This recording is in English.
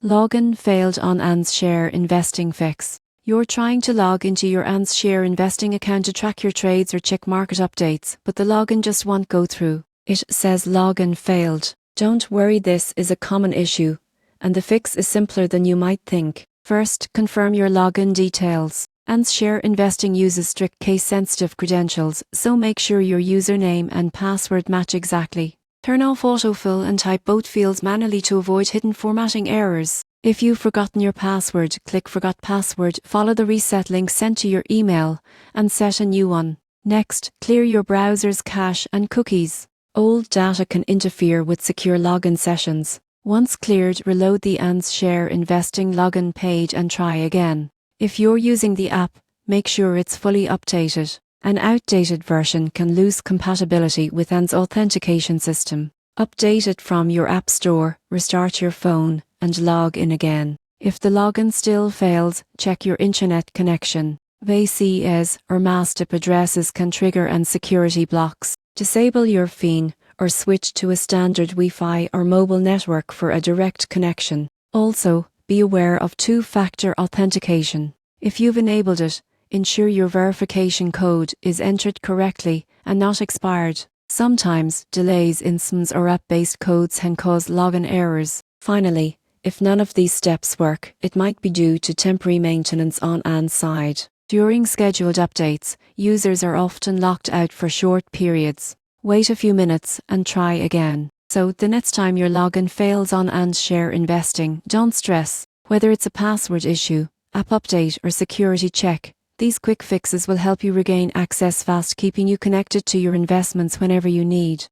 Login failed on ANZ Share Investing Fix. You're trying to log into your ANZ Share Investing account to track your trades or check market updates, but the login just won't go through. It says login failed. Don't worry, this is a common issue, and the fix is simpler than you might think. First, confirm your login details. ANZ Share Investing uses strict case-sensitive credentials, so make sure your username and password match exactly. Turn off autofill and type both fields manually to avoid hidden formatting errors. If you've forgotten your password, click Forgot Password, follow the reset link sent to your email, and set a new one. Next, clear your browser's cache and cookies. Old data can interfere with secure login sessions. Once cleared, reload the ANZ Share Investing login page and try again. If you're using the app, make sure it's fully updated. An outdated version can lose compatibility with ANZ's authentication system. Update it from your app store, restart your phone, and log in again. If the login still fails, check your internet connection. VCS or mass-tip addresses can trigger ANZ security blocks. Disable your PIN or switch to a standard Wi-Fi or mobile network for a direct connection. Also, be aware of two-factor authentication. If you've enabled it, ensure your verification code is entered correctly and not expired. Sometimes, delays in SIMs or app-based codes can cause login errors. Finally, if none of these steps work, it might be due to temporary maintenance on ANZ's side. During scheduled updates, users are often locked out for short periods. Wait a few minutes and try again. So, the next time your login fails on ANZ Share Investing, don't stress. Whether it's a password issue, app update or security check, these quick fixes will help you regain access fast, keeping you connected to your investments whenever you need.